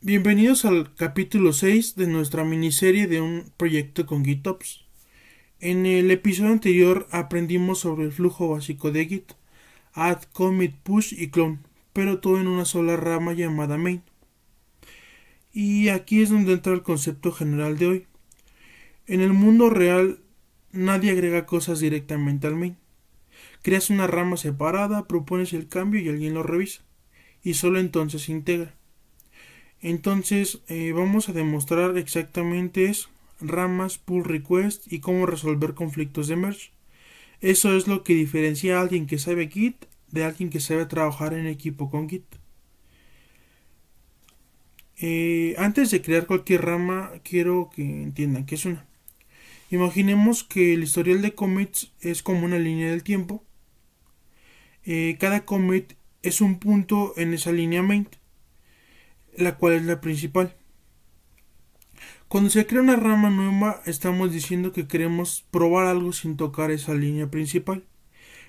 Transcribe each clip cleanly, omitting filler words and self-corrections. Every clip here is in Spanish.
Bienvenidos al capítulo 6 de nuestra miniserie de un proyecto con GitOps. En el episodio anterior aprendimos sobre el flujo básico de Git, add, commit, push y clone, pero todo en una sola rama llamada main. Y aquí es donde entra el concepto general de hoy. En el mundo real nadie agrega cosas directamente al main. Creas una rama separada, propones el cambio y alguien lo revisa, y solo entonces se integra. Entonces vamos a demostrar exactamente eso, ramas, pull request y cómo resolver conflictos de merge. Eso es lo que diferencia a alguien que sabe Git de alguien que sabe trabajar en equipo con Git. Antes de crear cualquier rama, quiero que entiendan que es una. Imaginemos que el historial de commits es como una línea del tiempo. Cada commit es un punto en esa línea main, la cual es la principal. Cuando se crea una rama nueva, estamos diciendo que queremos probar algo sin tocar esa línea principal.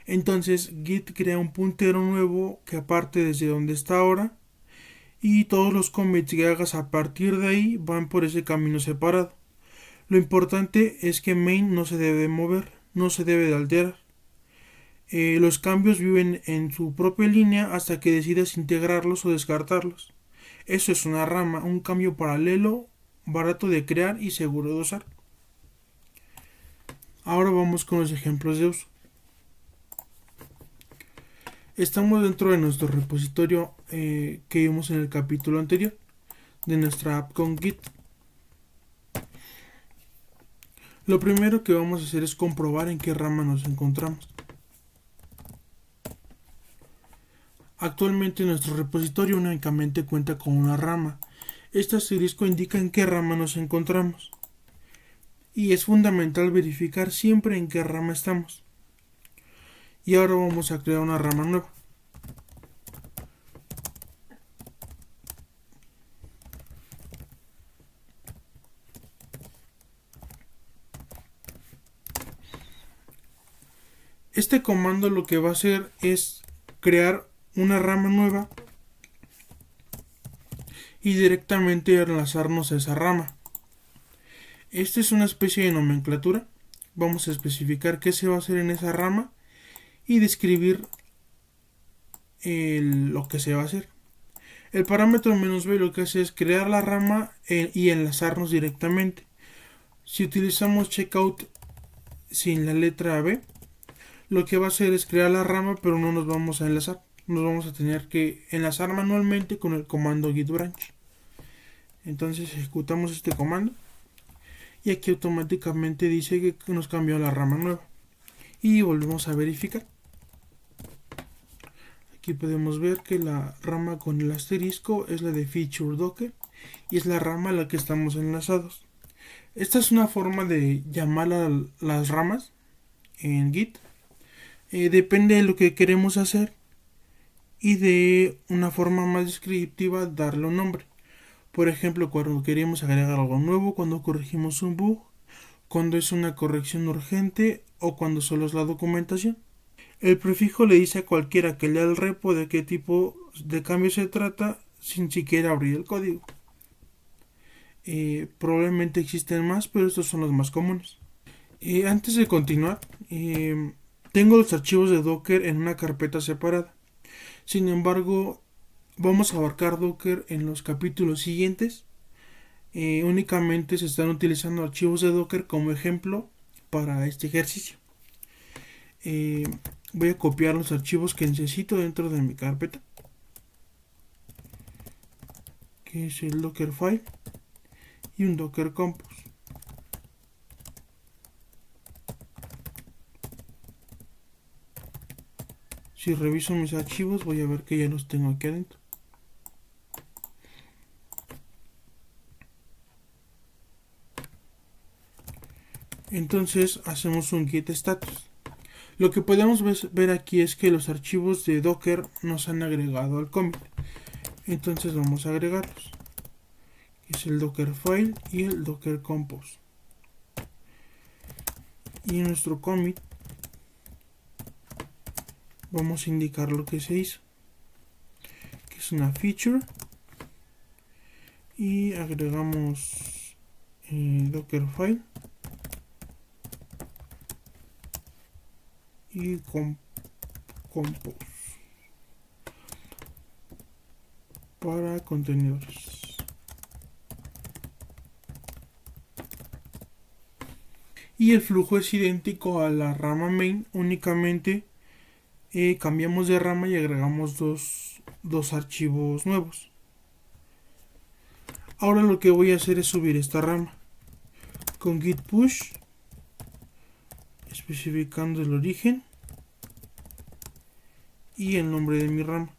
Entonces, Git crea un puntero nuevo que aparte desde donde está ahora, y todos los commits que hagas a partir de ahí van por ese camino separado. Lo importante es que main no se debe mover, no se debe de alterar. Los cambios viven en su propia línea hasta que decidas integrarlos o descartarlos. Eso es una rama, un cambio paralelo, barato de crear y seguro de usar. Ahora vamos con los ejemplos de uso. Estamos dentro de nuestro repositorio que vimos en el capítulo anterior de nuestra app con Git. Lo primero que vamos a hacer es comprobar en qué rama nos encontramos. Actualmente nuestro repositorio únicamente cuenta con una rama. Este asterisco indica en qué rama nos encontramos. Y es fundamental verificar siempre en qué rama estamos. Y ahora vamos a crear una rama nueva. Este comando lo que va a hacer es crear una rama nueva y directamente enlazarnos a esa rama. Esta es una especie de nomenclatura. Vamos a especificar qué se va a hacer en esa rama y describir lo que se va a hacer. El parámetro "-b" lo que hace es crear la rama y enlazarnos directamente. Si utilizamos checkout sin la letra B, lo que va a hacer es crear la rama, pero no nos vamos a enlazar. Nos vamos a tener que enlazar manualmente con el comando git branch. Entonces ejecutamos este comando y aquí automáticamente dice que nos cambió la rama nueva. Y volvemos a verificar. Aquí podemos ver que la rama con el asterisco es la de feature docker y es la rama a la que estamos enlazados. Esta es una forma de llamar a las ramas en Git. Depende de lo que queremos hacer y de una forma más descriptiva darle un nombre. Por ejemplo, cuando queremos agregar algo nuevo, cuando corregimos un bug, cuando es una corrección urgente o cuando solo es la documentación. El prefijo le dice a cualquiera que lea el repo de qué tipo de cambio se trata sin siquiera abrir el código. Probablemente existen más, pero estos son los más comunes. Antes de continuar, tengo los archivos de Docker en una carpeta separada. Sin embargo, vamos a abarcar Docker en los capítulos siguientes. Únicamente se están utilizando archivos de Docker como ejemplo para este ejercicio. Voy a copiar los archivos que necesito dentro de mi carpeta, que es el Dockerfile y un Docker Compose. Si reviso mis archivos voy a ver que ya los tengo aquí adentro. Entonces hacemos un git status. Lo que podemos ver aquí es que los archivos de Docker nos han agregado al commit. Entonces vamos a agregarlos. Es el Dockerfile y el Docker Compose. Y en nuestro commit vamos a indicar lo que se hizo, que es una feature y agregamos Dockerfile y compose para contenedores. Y el flujo es idéntico a la rama main, únicamente cambiamos de rama y agregamos dos archivos nuevos. Ahora lo que voy a hacer es subir esta rama con git push, especificando el origen y el nombre de mi rama.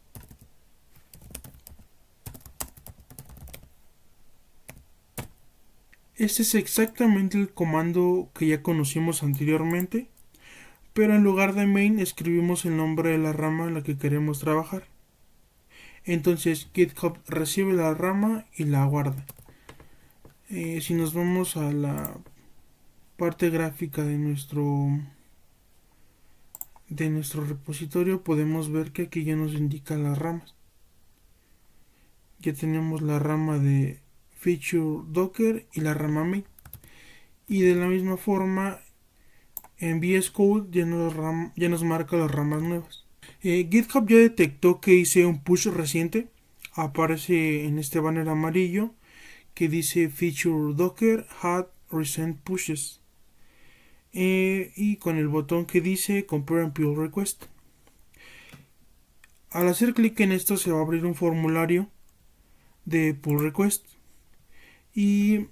Este es exactamente el comando que ya conocimos anteriormente, pero en lugar de main escribimos el nombre de la rama en la que queremos trabajar. Entonces GitHub recibe la rama y la guarda. Si nos vamos a la parte gráfica de nuestro repositorio, podemos ver que aquí ya nos indica las ramas. Ya tenemos la rama de feature docker y la rama main. Y de la misma forma en VS Code ya nos marca las ramas nuevas. GitHub ya detectó que hice un push reciente. Aparece en este banner amarillo que dice feature docker had recent pushes. Y con el botón que dice compare and pull request. Al hacer clic en esto se va a abrir un formulario de pull request. Y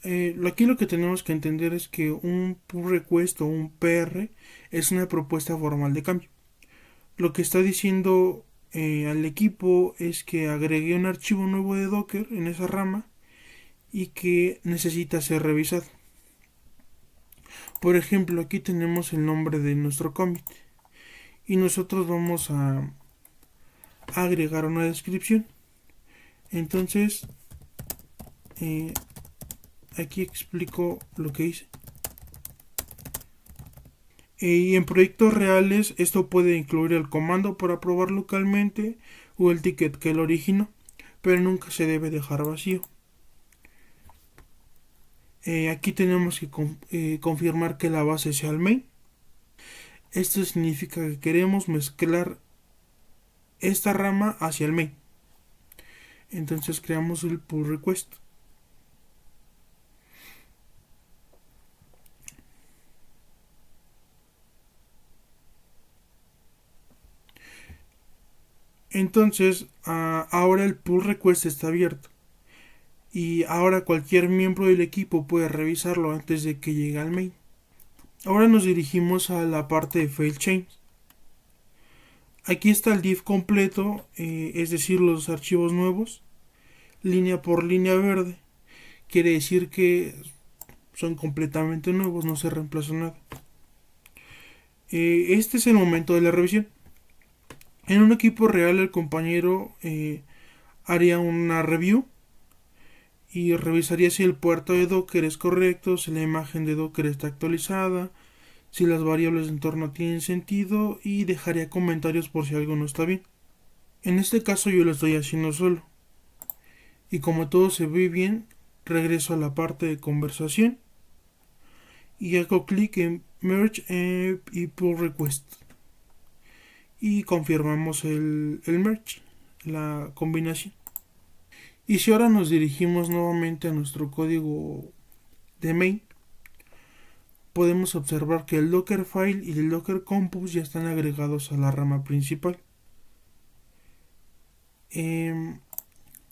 aquí lo que tenemos que entender es que un pull request o un PR es una propuesta formal de cambio. Lo que está diciendo al equipo es que agregué un archivo nuevo de Docker en esa rama y que necesita ser revisado. Por ejemplo, aquí tenemos el nombre de nuestro commit y nosotros vamos a agregar una descripción. Entonces, aquí explico lo que hice. Y en proyectos reales esto puede incluir el comando para probar localmente o el ticket que lo originó, pero nunca se debe dejar vacío. Aquí tenemos que confirmar que la base sea el main. Esto significa que queremos mezclar esta rama hacia el main. Entonces creamos el pull request. Entonces ahora el pull request está abierto. Y ahora cualquier miembro del equipo puede revisarlo antes de que llegue al main. Ahora nos dirigimos a la parte de fail chains. Aquí está el div completo, es decir, los archivos nuevos, línea por línea verde. Quiere decir que son completamente nuevos, no se reemplazó nada. Este es el momento de la revisión. En un equipo real el compañero haría una review y revisaría si el puerto de Docker es correcto, si la imagen de Docker está actualizada, si las variables de entorno tienen sentido y dejaría comentarios por si algo no está bien. En este caso yo lo estoy haciendo solo. Y como todo se ve bien, regreso a la parte de conversación y hago clic en Merge y Pull Request. Y confirmamos el merge, la combinación. Y si ahora nos dirigimos nuevamente a nuestro código de main, podemos observar que el Dockerfile y el Docker Compose ya están agregados a la rama principal.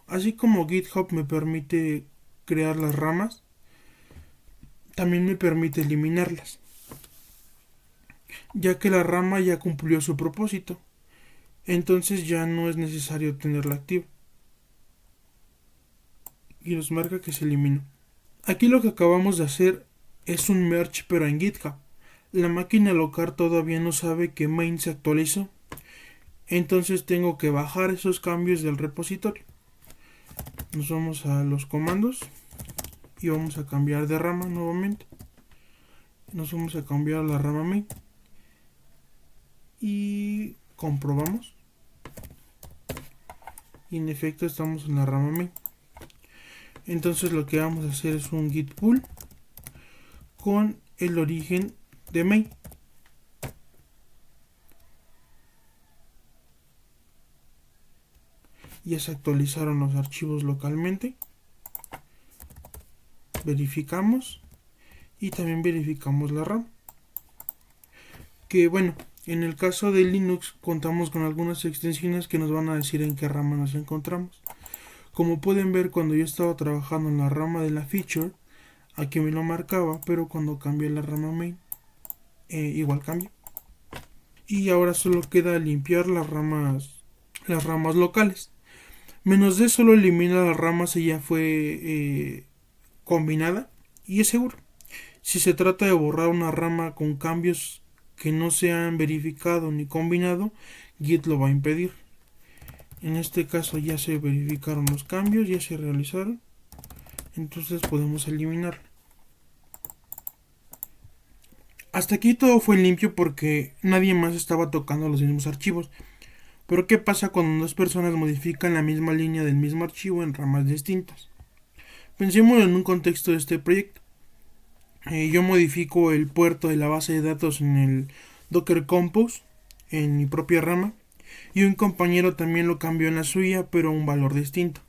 Así como GitHub me permite crear las ramas, también me permite eliminarlas, ya que la rama ya cumplió su propósito, entonces ya no es necesario tenerla activa. Y nos marca que se eliminó. Aquí lo que acabamos de hacer es un merge pero en GitHub. La máquina local todavía no sabe que main se actualizó, entonces tengo que bajar esos cambios del repositorio. Nos vamos a los comandos y vamos a cambiar de rama nuevamente. Nos vamos a cambiar a la rama main y comprobamos y en efecto estamos en la rama main. Entonces lo que vamos a hacer es un git pull con el origen de main. Ya se actualizaron los archivos localmente. Verificamos y también verificamos la RAM. Que bueno, en el caso de Linux contamos con algunas extensiones que nos van a decir en qué rama nos encontramos. Como pueden ver, cuando yo estaba trabajando en la rama de la feature, aquí me lo marcaba, pero cuando cambié la rama main, igual cambia. Y ahora solo queda limpiar las ramas locales. Menos D solo elimina la rama si ya fue combinada y es seguro. Si se trata de borrar una rama con cambios que no se han verificado ni combinado, Git lo va a impedir. En este caso ya se verificaron los cambios, ya se realizaron, entonces podemos eliminarlo. Hasta aquí todo fue limpio porque nadie más estaba tocando los mismos archivos. Pero ¿qué pasa cuando dos personas modifican la misma línea del mismo archivo en ramas distintas? Pensemos en un contexto de este proyecto. Yo modifico el puerto de la base de datos en el Docker Compose, en mi propia rama, y un compañero también lo cambió en la suya, pero a un valor distinto.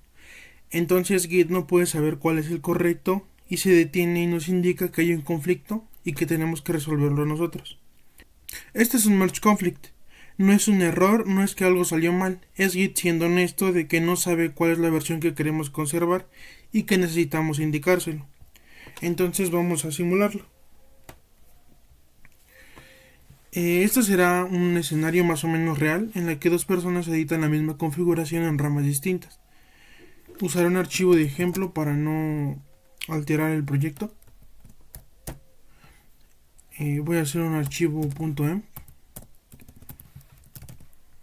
Entonces Git no puede saber cuál es el correcto y se detiene y nos indica que hay un conflicto y que tenemos que resolverlo nosotros. Este es un merge conflict. No es un error, no es que algo salió mal, es Git siendo honesto de que no sabe cuál es la versión que queremos conservar y que necesitamos indicárselo. Entonces vamos a simularlo. Esto será un escenario más o menos real en el que dos personas editan la misma configuración en ramas distintas. Usaré un archivo de ejemplo para no alterar el proyecto. Voy a hacer un archivo .env,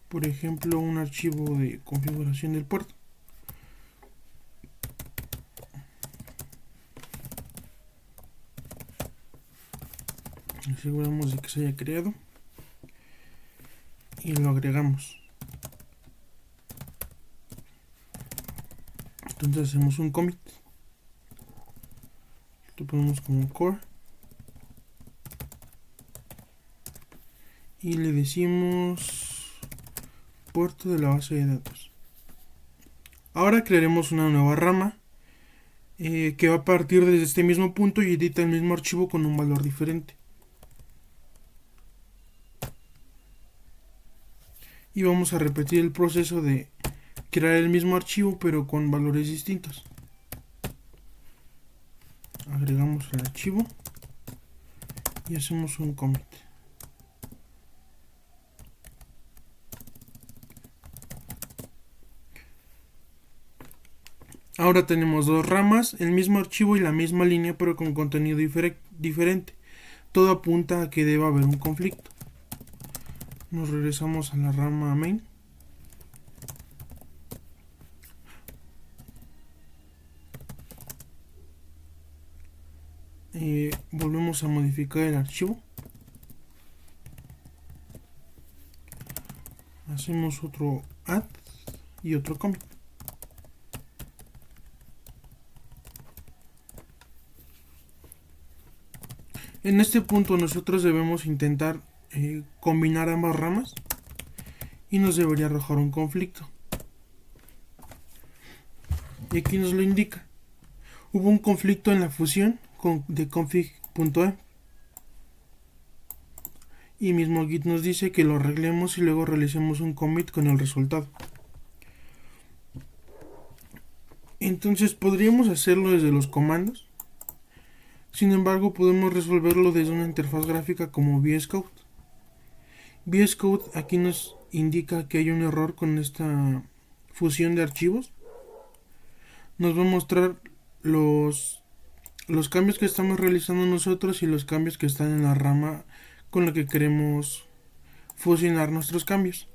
por ejemplo un archivo de configuración del puerto. Aseguramos de que se haya creado y lo agregamos. Entonces hacemos un commit, lo ponemos como core y le decimos puerto de la base de datos. Ahora crearemos una nueva rama que va a partir desde este mismo punto y edita el mismo archivo con un valor diferente. Y vamos a repetir el proceso de crear el mismo archivo pero con valores distintos. Agregamos el archivo y hacemos un commit. Ahora tenemos dos ramas, el mismo archivo y la misma línea pero con contenido diferente. Todo apunta a que debe haber un conflicto. Nos regresamos a la rama main. Volvemos a modificar el archivo. Hacemos otro add y otro commit. En este punto nosotros debemos intentar combinar ambas ramas y nos debería arrojar un conflicto. Y aquí nos lo indica. Hubo un conflicto en la fusión de config.env. Y mismo Git nos dice que lo arreglemos y luego realicemos un commit con el resultado. Entonces podríamos hacerlo desde los comandos. Sin embargo, podemos resolverlo desde una interfaz gráfica como VS Code. VS Code aquí nos indica que hay un error con esta fusión de archivos. Nos va a mostrar los cambios que estamos realizando nosotros y los cambios que están en la rama con la que queremos fusionar nuestros cambios.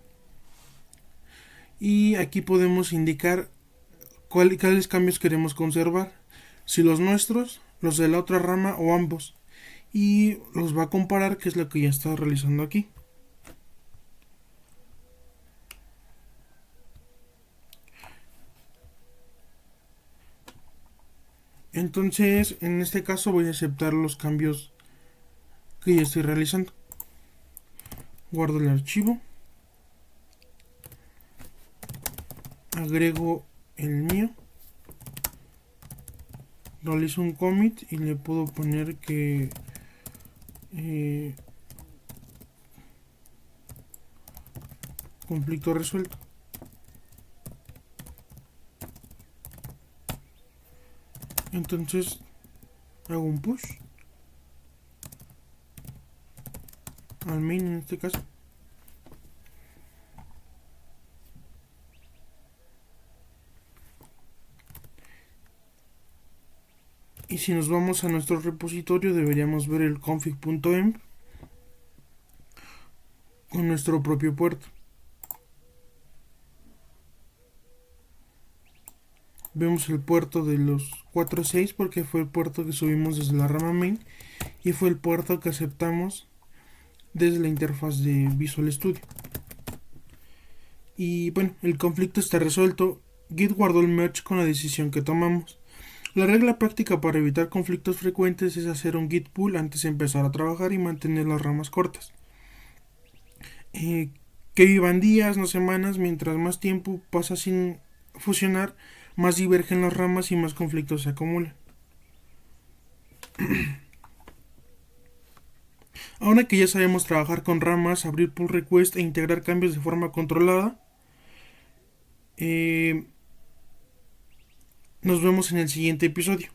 Y aquí podemos indicar cuáles cambios queremos conservar, si los nuestros, los de la otra rama o ambos, y los va a comparar, que es lo que ya está realizando aquí. Entonces, en este caso voy a aceptar los cambios que ya estoy realizando. Guardo el archivo. Agrego el mío. Realizo un commit y le puedo poner que conflicto resuelto. Entonces hago un push al main en este caso. Y si nos vamos a nuestro repositorio deberíamos ver el config.env con nuestro propio puerto. Vemos el puerto de los 4.6 porque fue el puerto que subimos desde la rama main y fue el puerto que aceptamos desde la interfaz de Visual Studio. Y bueno, el conflicto está resuelto. Git guardó el merge con la decisión que tomamos. La regla práctica para evitar conflictos frecuentes es hacer un git pull antes de empezar a trabajar y mantener las ramas cortas. Que vivan días, no semanas, mientras más tiempo pasa sin fusionar, más divergen las ramas y más conflictos se acumulan. Ahora que ya sabemos trabajar con ramas, abrir pull request e integrar cambios de forma controlada, nos vemos en el siguiente episodio.